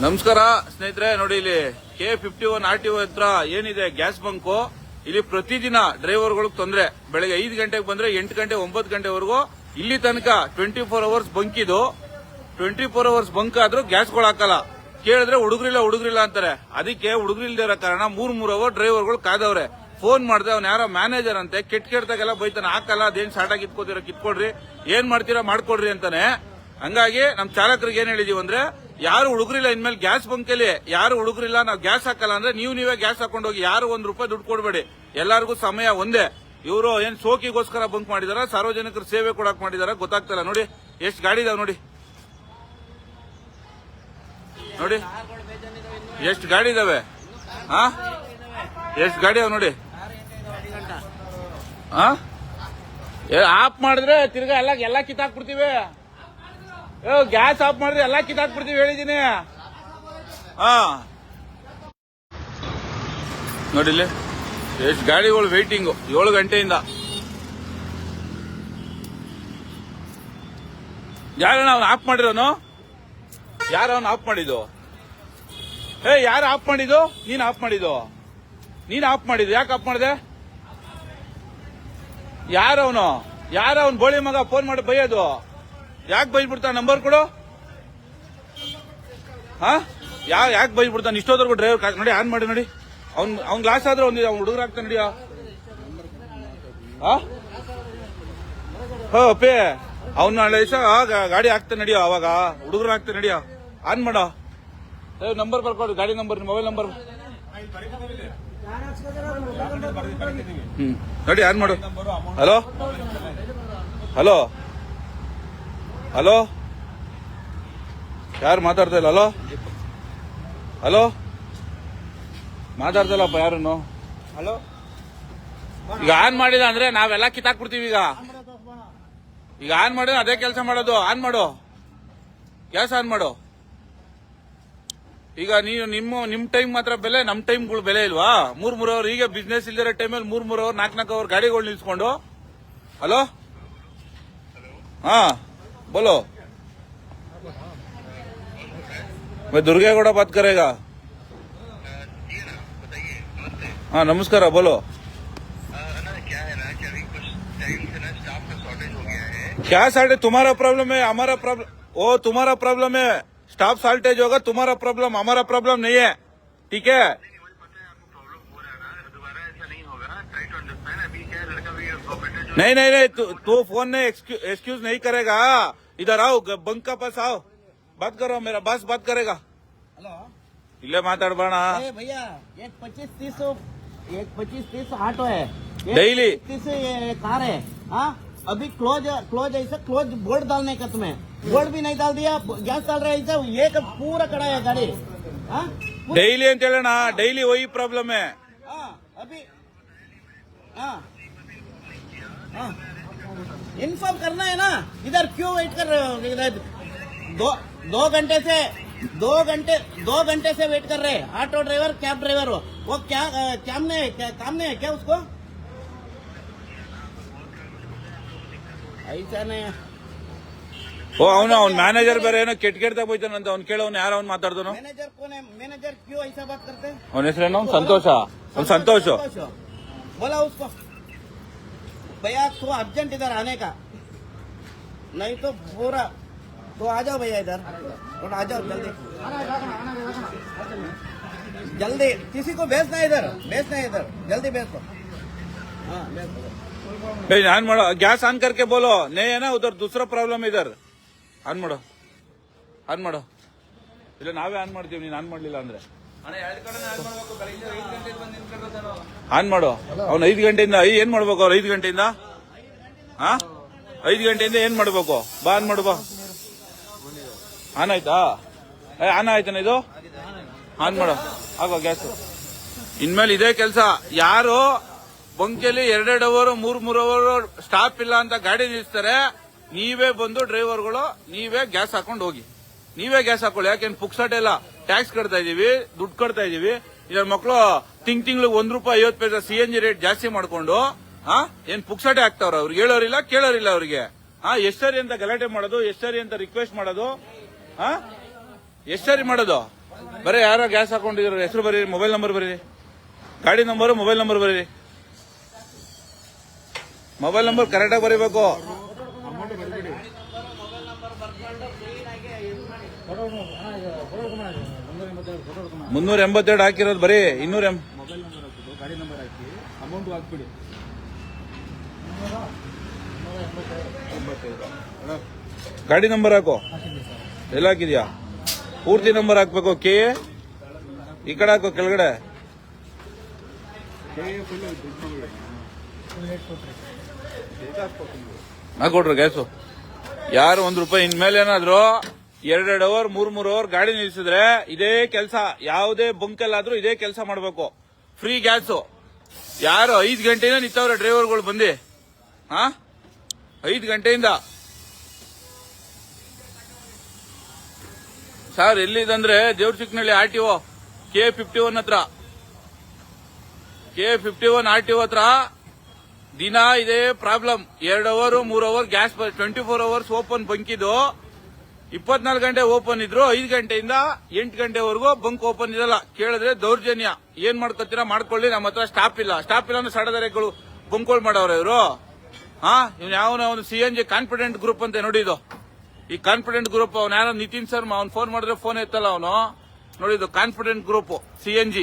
ನಮಸ್ಕಾರ ಸ್ನೇಹಿತರೆ, ನೋಡಿ ಇಲ್ಲಿ K51 RTO ಹತ್ರ ಏನಿದೆ ಗ್ಯಾಸ್ ಬಂಕು. ಇಲ್ಲಿ ಪ್ರತಿದಿನ ಡ್ರೈವರ್ಗಳು ತೊಂದ್ರೆ. ಬೆಳಗ್ಗೆ 5 ಗಂಟೆಗೆ ಬಂದ್ರೆ 8 ಗಂಟೆ 9 ಗಂಟೆವರೆಗೂ ಇಲ್ಲಿ ತನಕ 24 ಅವರ್ಸ್ ಬಂಕ್ ಇದು. 24 ಅವರ್ಸ್ ಬಂಕ್ ಆದ್ರೂ ಗ್ಯಾಸ್ಗಳು ಹಾಕಲ್ಲ. ಕೇಳಿದ್ರೆ ಹುಡುಗರಿಲ್ಲ ಅಂತಾರೆ. ಅದಕ್ಕೆ ಹುಡುಗರಿಲ್ದೇ ಇರೋ ಕಾರಣ 3 ಅವರ್ ಡ್ರೈವರ್ಗಳು ಕಾದವ್ರೆ. ಫೋನ್ ಮಾಡಿದೆ, ಅವ್ನ ಯಾರೋ ಮ್ಯಾನೇಜರ್ ಅಂತೆ, ಕೆಟ್ಟದಾಗೆಲ್ಲ ಬೈತಾನೆ. ಹಾಕಲ್ಲ, ಅದೇನ್ ಶಾರ್ಟ್ ಆಗಿ ಕಿತ್ಕೊಡ್ರಿ, ಏನ್ ಮಾಡ್ತೀರಾ ಮಾಡ್ಕೊಡ್ರಿ ಅಂತಾನೆ. ಹಂಗಾಗಿ ನಮ್ ಚಾಲಕರಿಗೆ ಏನ್ ಹೇಳಿದೀವಿ ಅಂದ್ರೆ, ಯಾರು ಹುಡುಗರಿಲ್ಲ ಇನ್ಮೇಲೆ ಗ್ಯಾಸ್ ಬಂಕಲ್ಲಿ ಯಾರು ಹುಡುಗರಿಲ್ಲ, ನಾವು ಗ್ಯಾಸ್ ಹಾಕಲ್ಲ ಅಂದ್ರೆ ನೀವೇ ಗ್ಯಾಸ್ ಹಾಕೊಂಡೋಗಿ. ಯಾರು ₹1 ದುಡ್ಡು ಕೊಡಬೇಡಿ. ಎಲ್ಲರಿಗೂ ಸಮಯ ಒಂದೇ. ಇವರು ಏನ್ ಶೋಕಿಗೋಸ್ಕರ ಬಂಕ್ ಮಾಡಿದಾರ, ಸಾರ್ವಜನಿಕರ ಸೇವೆ ಕೊಡಕ್ ಮಾಡಿದಾರ ಗೊತ್ತಾಗ್ತಲ್ಲ. ನೋಡಿ ಎಷ್ಟು ಗಾಡಿ ಇದಾವೆ, ನೋಡಿ ಎಷ್ಟು ಗಾಡಿ ಇದಾವೆ. ಎಷ್ಟು ಗಾಡಿ ಅವ್ ನೋಡಿ. ಆಫ್ ಮಾಡಿದ್ರೆ ತಿರ್ಗಾ ಎಲ್ಲ ಕಿತ್ತಾಕ್ಬಿಡ್ತೀವಿ. ಗ್ಯಾಸ್ ಆಫ್ ಮಾಡಿದ್ರೆ ಎಲ್ಲ ಕಿತ್ತಾಕ್ಬಿಡ್ತೀವಿ ಹೇಳಿದೀನಿ. ನೋಡಿಲ್ಲಿ ಎಷ್ಟು ಗಾಡಿಗಳು ವೇಟಿಂಗು 7 ಗಂಟೆಯಿಂದ. ಯಾರನ್ನ ಅವ್ನು ಆಫ್ ಮಾಡಿರೋನು? ಯಾರು ಅವನು ಆಫ್ ಮಾಡಿದ್ದು? ಯಾರು ಆಫ್ ಮಾಡಿದ್ದು? ನೀನ್ ಆಫ್ ಮಾಡಿದ್ದು? ಯಾಕೆ ಆಫ್ ಮಾಡಿದೆ? ಯಾರವನು ಬೋಳಿ ಮಗ ಫೋನ್ ಮಾಡಿ ಬೈಯೋದು? ಯಾಕೆ ಬೈದ್ಬಿಡ್ತಾನ? ನಂಬರ್ ಕೊಡು. ಯಾಕೆ ಬೈದ್ಬಿಡ್ತಾನೆ ಇಷ್ಟೋದ್ರಗೂ? ಡ್ರೈವರ್ ನೋಡಿ, ಆನ್ ಮಾಡಿ ನೋಡಿ. ಅವ್ನ್ ಲಾಸ್ ಆದ್ರೆ ಅವ್ನು ಹುಡುಗರು ಆಗ್ತಾನೆ ನಡಿಯ. ಪೇ ಅವ್ನ ಗಾಡಿ ಹಾಕ್ತಾನೆ ನಡಿಯೋ. ಅವಾಗ ಹುಡುಗರು ಆಗ್ತಾನೆ ನಡಿಯೋ. ಆನ್ ಮಾಡೋ. ನಂಬರ್ ಬರ್ಕೊಡು, ಗಾಡಿ ನಂಬರ್, ಮೊಬೈಲ್ ನಂಬರ್ ನೋಡಿ. ಆನ್ ಮಾಡು. ಹಲೋ ಯಾರು ಮಾತಾಡ್ತಾ ಇಲ್ಲ? ಹಲೋ ಮಾತಾಡ್ತಾ ಇಲ್ಲಪ್ಪ ಯಾರನ್ನು. ಈಗ ಆನ್ ಮಾಡಿದ ಅಂದ್ರೆ ನಾವೆಲ್ಲ ಕಿತ್ತಾಕ್ಬಿಡ್ತೀವಿ. ಈಗ ಆನ್ ಮಾಡಿದ್ರೆ ಅದೇ ಕೆಲಸ ಮಾಡೋದು. ಆನ್ ಮಾಡು, ಗ್ಯಾಸ್ ಆನ್ ಮಾಡು. ಈಗ ನೀವು ನಿಮ್ ಟೈಮ್ ಮಾತ್ರ ಬೆಲೆ, ನಮ್ ಟೈಮ್ಗಳು ಬೆಲೆ ಇಲ್ವಾ? 3 ಅವರ್ ಈಗ ಬಿಸ್ನೆಸ್ ಇಲ್ದಿರೋ ಟೈಮಲ್ಲಿ 3 ಅವರ್ 4 ಅವರ್ ಗಾಡಿಗಳು ನಿಲ್ಸ್ಕೊಂಡು. ಹಲೋ बोलो मैं दुर्गेगौड़ा बात करेगा. नमस्कार, बोलो. क्या है ना कि अभी कुछ टाइम से ना स्टाफ का शॉर्टेज हो गया है. क्या शॉर्टेज? तुम्हारा प्रॉब्लम है, हमारा प्रॉब्लम. तुम्हारा प्रॉब्लम है. स्टाफ शॉर्टेज होगा, तुम्हारा प्रॉब्लम, हमारा प्रॉब्लम नहीं है. ठीक है? नहीं, तू फोन ने एक्सक्यूज नहीं करेगा. इधर आओ, बंक का पास आओ, बात करो. मेरा बॉस बात करेगा. हेलो, इले माताडबाण. भैया एक 25-30 ऑटो है, डेली 30 कार है. अभी क्लोज ऐसा क्लोज बोर्ड डालने का, तुम्हें बोर्ड भी नहीं डाल दिया, गैस डाल रहा है ऐसा. एक पूरा खड़ा है गाड़ी. डेली ಅಂತ ಹೇಳೋಣ. ಡೈಲಿ वही प्रॉब्लम है. अभी इन्फॉर्म करना है ना. इधर क्यों वेट कर रहे हो? इधर 2 घंटे से वेट कर रहे हैं. ऑटो ड्राइवर, कैब ड्राइवर हो, वो क्या काम नहीं है क्या उसको? ऐसा नहीं. ಅವನು ಮ್ಯಾನೇಜರ್ ಬೇರೆ ಏನೋ ಕೆಟ್ಟದಾಗ ಹೋಯ್ತಾನಂತ. ಅವ್ನು ಕೇಳೋನು ಯಾರು? ಅವ್ನು ಮಾತಾಡ್ತಾನೋ. मैनेजर कौन है? मैनेजर क्यों ऐसा बात करते हैं? ಅವನ ಹೆಸರೇನು? ಸಂತೋಷ. बोला उसको, भैया तो अर्जेंट इधर आने का, नहीं तो पूरा. तो आ जाओ भैया इधर, और आ जाओ जल्दी. किसी को भेजना है इधर, जल्दी भेज दो. ऑन माडो, गैस ऑन करके बोलो. नहीं है ना उधर दूसरा प्रॉब्लम. इधर ऑन माडो. ಇಲ್ಲ ನಾವೇ ಆನ್ ಮಾಡ್ತೀವಿ, ನೀನು ಆನ್ ಮಾಡ್ಲಿಲ್ಲ ಅಂದ್ರೆ. ಆನ್ ಮಾಡು. ಅವ್ನು 5 ಗಂಟೆಯಿಂದ ಏನ್ ಮಾಡ್ಬೇಕು? ಅವ್ರು 5 ಗಂಟೆಯಿಂದ 5 ಗಂಟೆಯಿಂದ ಏನ್ ಮಾಡ್ಬೇಕು? ಬಾ ಆನ್ ಮಾಡು, ಬಾ. ಆನ್ ಆಯ್ತಾ? ಆನ್ ಆಯ್ತಾನ ಇದು? ಆನ್ ಮಾಡು, ಆಗೋ ಗ್ಯಾಸ್. ಇನ್ಮೇಲೆ ಇದೇ ಕೆಲಸ. ಯಾರು ಬಂಕಲ್ಲಿ 2 ಅವರ್ 3 ಅವರ್ ಸ್ಟಾಪ್ ಇಲ್ಲ ಅಂತ ಗಾಡಿ ನಿಲ್ಲಿಸ್ತಾರೆ, ನೀವೇ ಬಂದು ಡ್ರೈವರ್ಗಳು ನೀವೇ ಗ್ಯಾಸ್ ಹಾಕೊಂಡು ಹೋಗಿ. ನೀವೇ ಗ್ಯಾಸ್ ಹಾಕೊಳ್ಳಿ. ಯಾಕೆನ್ ಪುಕ್ಸಟೆ ಎಲ್ಲ ಟ್ಯಾಕ್ಸ್ ಕಟ್ತಾ ಇದೀವಿ, ದುಡ್ಡು ಕಟ್ತಾ ಇದೀವಿ. ಇದ್ರ ಮಕ್ಕಳು ತಿಂಗಳಿಗೆ ₹1.50 CNG ರೇಟ್ ಜಾಸ್ತಿ ಮಾಡ್ಕೊಂಡು ಏನ್ ಪುಕ್ಸಟೆ ಆಗ್ತಾವ್ರ? ಅವ್ರಿಗೆ ಹೇಳೋರಿಲ್ಲ, ಕೇಳೋರಿಲ್ಲ ಅವ್ರಿಗೆ. ಎಷ್ಟರಿ ಅಂತ ಗಲಾಟೆ ಮಾಡೋದು, ಎಷ್ಟರಿ ಅಂತ ರಿಕ್ವೆಸ್ಟ್ ಮಾಡೋದು, ಎಷ್ಟರಿ ಮಾಡೋದು. ಬರೀ ಯಾರೋ ಗ್ಯಾಸ್ ಹಾಕೊಂಡಿದ್ರು ಹೆಸರು ಬರೀರಿ, ಮೊಬೈಲ್ ನಂಬರ್ ಬರೀರಿ, ಗಾಡಿ ನಂಬರು ಮೊಬೈಲ್ ನಂಬರ್ ಬರೀರಿ. ಮೊಬೈಲ್ ನಂಬರ್ ಕರೆಕ್ಟಾಗಿ ಬರೀಬೇಕು. $382 ಹಾಕಿರೋದು ಬರೀ 200 ಮೊಬೈಲ್ ನಂಬರ್ ಹಾಕ್ಬಿಟ್ಟು ಗಾಡಿ ನಂಬರ್ ಹಾಕಿ ಅಮೌಂಟ್ ಹಾಕ್ಬಿಡಿ. ಗಾಡಿ ನಂಬರ್ ಹಾಕೋ. ಎಲ್ಲ ಹಾಕಿದ್ಯಾ? ಪೂರ್ತಿ ನಂಬರ್ ಹಾಕ್ಬೇಕು. ಕೆ ಈ ಕಡೆ ಹಾಕೋ, ಕೆಳಗಡೆ ಹಾಕೊಡ್ರಿ ಗ್ಯಾಸು. ಯಾರು ₹1 ಇನ್ಮೇಲೆ ಏನಾದ್ರು 2 ಅವರ್ 3 ಅವರ್ ಗಾಡಿ ನಿಲ್ಸಿದ್ರೆ ಇದೇ ಕೆಲಸ, ಯಾವುದೇ ಬಂಕಲ್ಲಾದ್ರೂ ಇದೇ ಕೆಲಸ ಮಾಡಬೇಕು. Free gas. ಯಾರು 5 ಗಂಟೆಯಿಂದ ನಿಂತವ್ರೆ ಡ್ರೈವರ್ಗಳು ಬಂದು. 5 ಗಂಟೆಯಿಂದ ಸರ್. ಎಲ್ಲಿದಂದ್ರೆ ದೇವ್ರಚಿಕ್ಕನಹಳ್ಳಿ RTO K51 ಹತ್ರ, K51 RTO ಹತ್ರ ದಿನ ಇದೇ problem. 2 hour 3 hour gas 24 hours open ಬಂಕಿದ್ದು. 24 ಗಂಟೆ ಓಪನ್ ಇದ್ರು. 5 ಗಂಟೆಯಿಂದ 8 ಗಂಟೆವರೆಗೂ ಬಂಕ್ ಓಪನ್ ಇರಲ್ಲ. ಕೇಳಿದ್ರೆ ದೌರ್ಜನ್ಯ. ಏನ್ ಮಾಡ್ಕೊತೀರಾ ಮಾಡ್ಕೊಳ್ಳಿ, ನಮ್ಮ ಹತ್ರ ಸ್ಟಾಪ್ ಇಲ್ಲ ಅಂದ್ರೆ ಸಡದರೆಗಳು ಬಂಕ್ಗಳು ಮಾಡವ್ರೆ ಇವರು. ಇವ್ನು ಯಾವನ ಒಂದು CNG ಕಾನ್ಫಿಡೆಂಟ್ ಗ್ರೂಪ್ ಅಂತ ನೋಡಿದ್ದು. ಈ ಕಾನ್ಫಿಡೆಂಟ್ ಗ್ರೂಪ್ ಅವ್ನು ಯಾರೋ ನಿತಿನ್ ಶರ್ಮಾ, ಅವ್ನು ಫೋನ್ ಮಾಡಿದ್ರೆ ಫೋನ್ ಎತ್ತಲ್ಲ ಅವನು. ನೋಡಿದ್ದು ಕಾನ್ಫಿಡೆಂಟ್ ಗ್ರೂಪ್ CNG.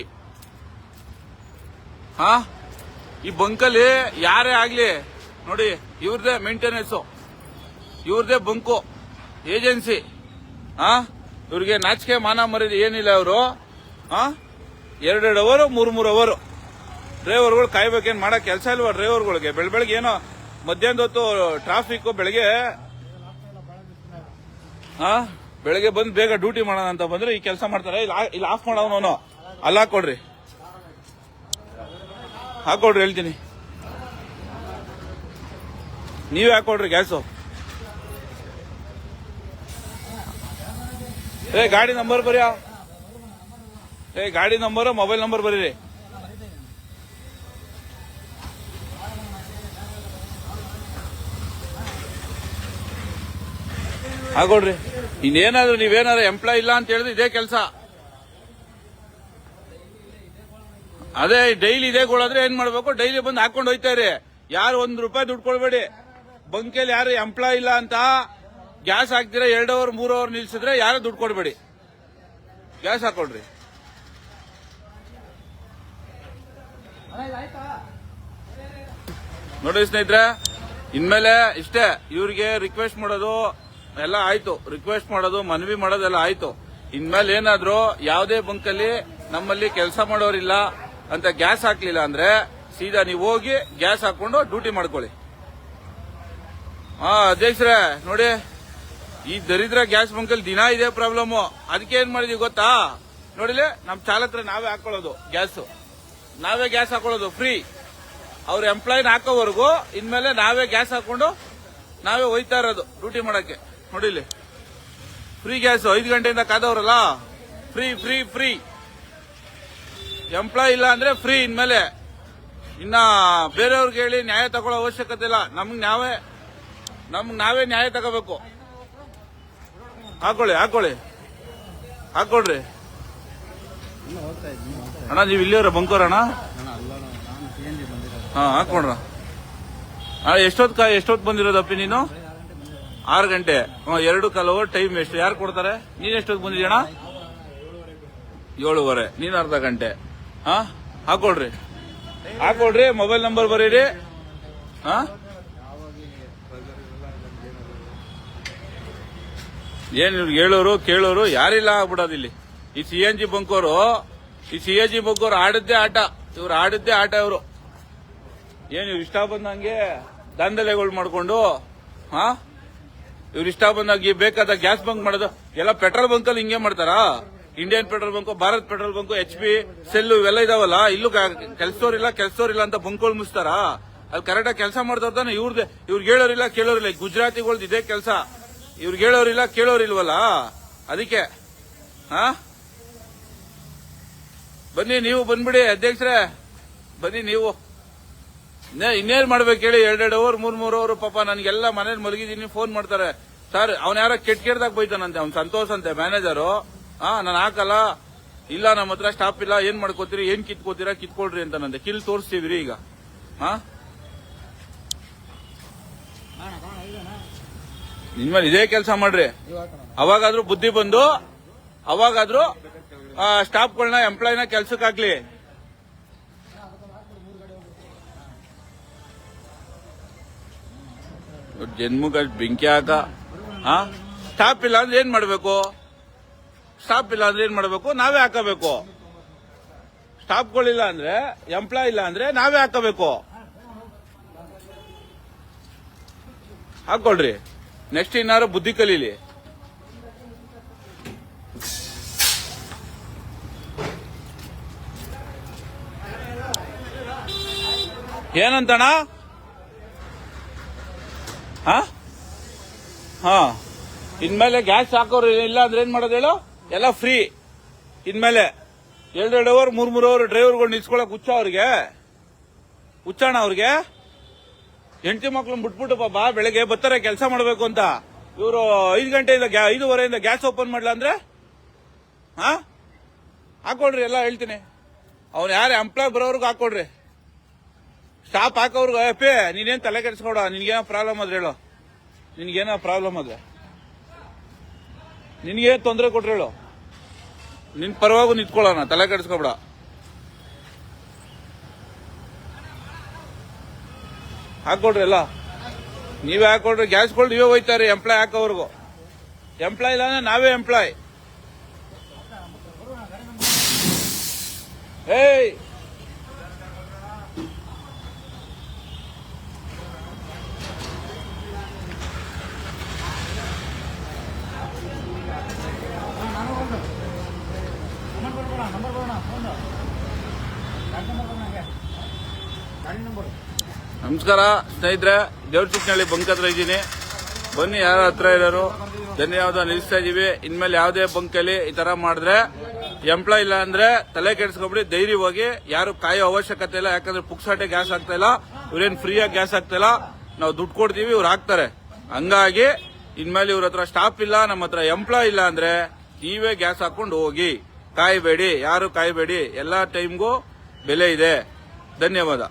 ಈ ಬಂಕಲ್ಲಿ ಯಾರೇ ಆಗ್ಲಿ ನೋಡಿ, ಇವ್ರದೇ ಮೇಂಟೆನೆನ್ಸ್, ಇವ್ರದೇ ಬಂಕು ಏಜೆನ್ಸಿ. ಇವ್ರಿಗೆ ನಾಚಿಕೆ ಮಾನ ಮರ್ಯಾದೆ ಏನಿಲ್ಲ. ಅವರು 2 ಅವರ್ 3 ಅವರ್ ಡ್ರೈವರ್ಗಳು ಕಾಯ್ಬೇಕೇನ್ ಮಾಡಕ್ ಕೆಲಸ ಇಲ್ವಾ ಡ್ರೈವರ್ಗಳಿಗೆ? ಬೆಳಗ್ಗೆ ಏನೋ ಮಧ್ಯಾಹ್ನದ ಹೊತ್ತು ಟ್ರಾಫಿಕ್, ಬೆಳಗ್ಗೆ ಬಂದು ಬೇಗ ಡ್ಯೂಟಿ ಮಾಡೋಣ ಅಂತ ಬಂದ್ರೆ ಈ ಕೆಲಸ ಮಾಡ್ತಾರೆ. ಇಲ್ಲಿ ಆಫ್ ಮಾಡೋನು ಅಲ್ಲಿ ಹಾಕೊಡ್ರಿ ಹೇಳ್ತೀನಿ. ನೀವೇ ಹಾಕೊಡ್ರಿ ಗ್ಯಾಸು. ಗಾಡಿ ನಂಬರ್ ಬರೆಯ. ಗಾಡಿ ನಂಬರ್ ಮೊಬೈಲ್ ನಂಬರ್ ಬರೀರಿ. ಹಾಕೊಡ್ರಿ. ಇನ್ನೇನಾದ್ರು ನೀವೇನಾದ್ರು ಎಂಪ್ಲಾಯ್ ಇಲ್ಲ ಅಂತ ಹೇಳಿದ್ರೆ ಇದೇ ಕೆಲಸ. ಅದೇ ಡೈಲಿ ಇದೇ ಗೋಳಾದ್ರೆ ಏನ್ ಮಾಡ್ಬೇಕು? ಡೈಲಿ ಬಂದು ಹಾಕೊಂಡು ಹೋಯ್ತಾರೆ. ಯಾರು ₹1 ದುಡ್ಡು ಕೊಡ್ಬೇಡಿ. ಬಂಕಲ್ಲಿ ಯಾರು ಎಂಪ್ಲಾಯ್ ಇಲ್ಲ ಅಂತ ಗ್ಯಾಸ್ ಹಾಕ್ತೀರಾ 2 ಅವರ್ 3 ಅವರ್ ನಿಲ್ಸಿದ್ರೆ ಯಾರು ದುಡ್ಡು ಕೊಡ್ಬೇಡಿ. ಗ್ಯಾಸ್ ಹಾಕೊಡ್ರಿ. ನೋಡಿ ಸ್ನೇಹಿತರೆ, ಇನ್ಮೇಲೆ ಇಷ್ಟೇ. ಇವ್ರಿಗೆ ರಿಕ್ವೆಸ್ಟ್ ಮಾಡೋದು ಎಲ್ಲ ಆಯ್ತು, ರಿಕ್ವೆಸ್ಟ್ ಮಾಡೋದು ಮನವಿ ಮಾಡೋದೆಲ್ಲ ಆಯ್ತು. ಇನ್ಮೇಲೆ ಏನಾದ್ರು ಯಾವುದೇ ಬಂಕಲ್ಲಿ ನಮ್ಮಲ್ಲಿ ಕೆಲಸ ಮಾಡೋರಿಲ್ಲ ಅಂತ ಗ್ಯಾಸ್ ಹಾಕ್ಲಿಲ್ಲ ಅಂದ್ರೆ ಸೀದಾ ನೀವು ಹೋಗಿ ಗ್ಯಾಸ್ ಹಾಕೊಂಡು ಡ್ಯೂಟಿ ಮಾಡ್ಕೊಳ್ಳಿ. ಅಧ್ಯಕ್ಷರೇ ನೋಡಿ, ಈ ದರಿದ್ರ ಗ್ಯಾಸ್ ಬಂಕಲ್ಲಿ ದಿನ ಇದೇ ಪ್ರಾಬ್ಲಮ್. ಅದಕ್ಕೆ ಏನ್ ಮಾಡಿದೀವಿ ಗೊತ್ತಾ? ನೋಡಿಲಿ, ನಮ್ ಚಾಲಕರ ನಾವೇ ಹಾಕೊಳ್ಳೋದು ಗ್ಯಾಸ್, ನಾವೇ ಗ್ಯಾಸ್ ಹಾಕೊಳ್ಳೋದು ಫ್ರೀ. ಅವ್ರ ಎಂಪ್ಲಾಯ್ನ ಹಾಕೋವರೆಗೂ ಇನ್ಮೇಲೆ ನಾವೇ ಗ್ಯಾಸ್ ಹಾಕೊಂಡು ನಾವೇ ಹೋಯ್ತಾ ಇರೋದು ಡ್ಯೂಟಿ ಮಾಡಕ್ಕೆ. ನೋಡಿಲಿ, ಫ್ರೀ ಗ್ಯಾಸ್. 5 ಗಂಟೆಯಿಂದ ಕಾದವ್ರಲ್ಲ, ಫ್ರೀ ಫ್ರೀ ಫ್ರೀ. ಎಂಪ್ಲಾಯ್ ಇಲ್ಲ ಅಂದ್ರೆ ಫ್ರೀ. ಇನ್ಮೇಲೆ ಇನ್ನ ಬೇರೆಯವ್ರಿಗೆ ಹೇಳಿ ನ್ಯಾಯ ತಗೊಳ್ಳೋ ಅವಶ್ಯಕತೆ ಇಲ್ಲ. ನಮ್ಗೆ ನಾವೇ ನ್ಯಾಯ ತಗೋಬೇಕು. ಹಾಕೊಳ್ಳಿ ಹಾಕೊಡ್ರಿ ಅಣ್ಣ. ನೀವು ಇಲ್ಲಿಯವ್ರ ಬಂಕೋರಣ್ಣ? ಹಾಕೊಂಡ್ರ. ಎಷ್ಟೊತ್ತು ಬಂದಿರೋದಪ್ಪಿ ನೀನು? 6 ಗಂಟೆ. 2.25 ಅವರ್ ಟೈಮ್ ಎಷ್ಟು? ಯಾರು ಕೊಡ್ತಾರೆ? ನೀನ್ ಎಷ್ಟೊತ್ತು ಬಂದಿದ್ಯಣ್ಣ? 7:30. ನೀನ್ ಅರ್ಧ ಗಂಟೆ. ಹಾಕೊಡ್ರಿ. ಮೊಬೈಲ್ ನಂಬರ್ ಬರೀರಿ. ಏನ್ ಇವ್ರಿಗೆ ಹೇಳೋರು ಕೇಳೋರು ಯಾರಿಲ್ಲ ಆಗ್ಬಿಡೋದು ಇಲ್ಲಿ. ಈ CNG ಬಂಕೋರು ಆಡಿದ್ದೇ ಆಟ. ಇವ್ರು ಆಡಿದ್ದೇ ಆಟ. ಇವರು ಏನ್ ಇವ್ರು ಇಷ್ಟ ಬಂದಂಗೆ ದಂಧಲೆಗಳು ಮಾಡ್ಕೊಂಡು ಇವ್ರು ಇಷ್ಟ ಬಂದಾಗ ಬೇಕಾದ ಗ್ಯಾಸ್ ಬಂಕ್ ಮಾಡೋದು ಎಲ್ಲ. ಪೆಟ್ರೋಲ್ ಬಂಕಲ್ಲಿ ಹಿಂಗೆ ಮಾಡ್ತಾರಾ? Indian petrol bunk, Bharat petrol bunk, HP, cell ಇವೆಲ್ಲ ಇದಾವಲ್ಲ, ಇಲ್ಲೂ ಕೆಲ್ಸೋರಿಲ್ಲ ಅಂತ ಬಂಕೋಲ್ ಮುಗಿಸ್ತಾರ? ಅಲ್ಲಿ ಕರೆಕ್ಟಾಗಿ ಕೆಲಸ ಮಾಡ್ತಾರ ತಾನೆ. ಇವ್ರಿಗೆ ಹೇಳೋರಿಲ್ಲ ಕೇಳೋರಿಲ್ಲ. ಗುಜರಾತಿಗಳ್ದು ಇದೇ ಕೆಲಸ. ಇವ್ರಿಗೆ ಹೇಳೋರಿಲ್ಲ ಕೇಳೋರಿಲ್ವಲ್ಲ, ಅದಕ್ಕೆ. ಬನ್ನಿ, ನೀವು ಬಂದ್ಬಿಡಿ ಅಧ್ಯಕ್ಷರೇ, ಬನ್ನಿ ನೀವು. ಇನ್ನೇನ್ ಮಾಡ್ಬೇಕು ಹೇಳಿ? 2 ಅವರ್ 3 ಅವರ್. ಪಾಪ ನನ್ಗೆಲ್ಲ ಮನೇಲಿ ಮಲಗಿದೀನಿ, ಫೋನ್ ಮಾಡ್ತಾರೆ. ಸರ್ ಅವ್ನ ಯಾರ ಕೆಟ್ಟದಾಗ ಬೈತಾನಂತೆ, ಅವ್ನ್ ಸಂತೋಷ್ ಅಂತೆ ಮ್ಯಾನೇಜರು. ನಾನು ಹಾಕಲ್ಲ, ಇಲ್ಲ ನಮ್ಮ ಹತ್ರ ಸ್ಟಾಪ್ ಇಲ್ಲ, ಏನ್ ಮಾಡ್ಕೋತೀರಿ, ಏನ್ ಕಿತ್ಕೋತೀರಾ ಕಿತ್ಕೊಳ್ರಿ ಅಂತ ನಂದೆ. ಕಿಲ್ ತೋರಿಸ್ತೀವಿ ರೀ ಈಗ. ಹಾ, ನಿನ್ಮೇಲೆ ಇದೇ ಕೆಲಸ ಮಾಡ್ರಿ. ಅವಾಗಾದ್ರೂ ಬುದ್ಧಿ ಬಂದು ಅವಾಗಾದ್ರೂ ಸ್ಟಾಫ್ಗಳನ್ನ ಎಂಪ್ಲಾಯ್ನ ಕೆಲ್ಸಕ್ಕೆ ಹಾಕ್ಲಿ. ಜನ್ಮಕ್ಕೆ ಬೆಂಕಿ ಹಾಕ. ಸ್ಟಾಫ್ ಇಲ್ಲ ಅಂದ್ರೆ ಏನ್ ಮಾಡ್ಬೇಕು? ಸ್ಟಾಫ್ ಇಲ್ಲ ಅಂದ್ರೆ ಏನ್ ಮಾಡ್ಬೇಕು? ನಾವೇ ಹಾಕಬೇಕು. ಸ್ಟಾಫ್ಗಳಿಲ್ಲ ಅಂದ್ರೆ, ಎಂಪ್ಲಾಯ್ ಇಲ್ಲ ಅಂದ್ರೆ ನಾವೇ ಹಾಕಬೇಕು. ಹಾಕೊಳ್ರಿ. ನೆಕ್ಸ್ಟ್ ಇನ್ನಾರು ಬುದ್ಧಿ ಕಲೀಲಿ. ಏನಂತಣ? ಹಾ, ಇನ್ಮೇಲೆ ಗ್ಯಾಸ್ ಹಾಕೋರು ಇಲ್ಲ ಅಂದ್ರೆ ಏನ್ ಮಾಡೋದು ಹೇಳು? ಎಲ್ಲ ಫ್ರೀ. ಇನ್ಮೇಲೆ 2 ಅವರ್ 3 ಅವರ್ ಡ್ರೈವರ್ಗಳು ನಿಲ್ಸ್ಕೊಳಕ್ ಹುಚ್ಚ ಅವ್ರಿಗೆ? ಹುಚ್ಚಣ ಅವ್ರಿಗೆ? ಹೆಂಡತಿ ಮಕ್ಳನ್ನ ಬಿಟ್ಬಿಟ್ಟು ಪಾಪ ಬೆಳಗ್ಗೆ ಬರ್ತಾರೆ ಕೆಲಸ ಮಾಡ್ಬೇಕು ಅಂತ. ಇವರು 5 ಗಂಟೆಯಿಂದ 5:30 ಗ್ಯಾಸ್ ಓಪನ್ ಮಾಡ್ಲಾ ಅಂದ್ರೆ ಹಾಕೊಡ್ರಿ. ಎಲ್ಲ ಹೇಳ್ತೀನಿ. ಅವ್ನು ಯಾರು ಎಂಪ್ಲಾಯ್ ಬರೋರ್ಗು ಹಾಕೊಡ್ರಿ. ಸ್ಟಾಪ್ ಹಾಕೋರ್ಗು ಅಪ್ಪೇ ನೀನೇನ್ ತಲೆ ಕೆಡಿಸ್ಕೊಡ. ನಿನ್ಗೇನೋ ಪ್ರಾಬ್ಲಮ್ ಆದ್ರೆ ಹೇಳು. ನಿನ್ಗೇನೋ ಪ್ರಾಬ್ಲಮ್ ಆದ್ರೆ ನಿನ್ಗೆ ತೊಂದರೆ ಕೊಟ್ರೆ ಹೇಳು. ನಿನ್ ಪರವಾಗೂ ನಿಂತ್ಕೊಳ್ಳೋಣ, ತಲೆ ಕೆಡಿಸ್ಕೊಬೇಡ. ಹಾಕೊಡ್ರಿ ಎಲ್ಲ. ನೀವೇ ಹಾಕೊಡ್ರಿ. ಗ್ಯಾಸ್ಗಳು ನೀವೇ ಹೋಯ್ತಾರೆ ಎಂಪ್ಲಾಯ್ ಹಾಕೋವರ್ಗು. ಎಂಪ್ಲಾಯ್ ಇಲ್ಲ ಅಂದ್ರೆ ನಾವೇ ಎಂಪ್ಲಾಯ್. ಏಯ್, ನಮಸ್ಕಾರ ಸ್ನೇಹಿತರೆ, ದೇವ್ರಚಿಕ್ಕನಹಳ್ಳಿ ಬಂಕ್ ಹತ್ರ ಇದ್ದೀನಿ. ಬನ್ನಿ, ಯಾರ ಹತ್ರ ಇರೋರು ಧನ್ಯವಾದ. ನಿಲ್ಲಿಸ್ತಾ ಇದೀವಿ. ಇನ್ಮೇಲೆ ಯಾವುದೇ ಬಂಕಲ್ಲಿ ಈ ತರ ಮಾಡಿದ್ರೆ ಎಂಪ್ಲಾಯ್ ಇಲ್ಲ ಅಂದ್ರೆ ತಲೆ ಕೆಡಿಸ್ಕೊಬಿಡಿ. ಧೈರ್ಯವಾಗಿ, ಯಾರು ಕಾಯೋ ಅವಶ್ಯಕತೆ ಇಲ್ಲ. ಯಾಕಂದ್ರೆ ಪುಕ್ಸಾಟೆ ಗ್ಯಾಸ್ ಆಗ್ತಾ ಇಲ್ಲ. ಇವ್ರೇನ್ ಫ್ರೀಯಾಗಿ ಗ್ಯಾಸ್ ಆಗ್ತಾ ಇಲ್ಲ. ನಾವು ದುಡ್ಡು ಕೊಡ್ತೀವಿ, ಇವ್ರು ಹಾಕ್ತಾರೆ. ಹಂಗಾಗಿ ಇನ್ಮೇಲೆ ಇವ್ರ ಹತ್ರ ಸ್ಟಾಫ್ ಇಲ್ಲ, ನಮ್ಮ ಹತ್ರ ಎಂಪ್ಲಾಯ್ ಇಲ್ಲ ಅಂದ್ರೆ ನೀವೇ ಗ್ಯಾಸ್ ಹಾಕೊಂಡು ಹೋಗಿ. ಕಾಯಬೇಡಿ, ಯಾರು ಕಾಯಬೇಡಿ. ಎಲ್ಲಾ ಟೈಮ್ಗೂ ಬೆಲೆ ಇದೆ. ಧನ್ಯವಾದ.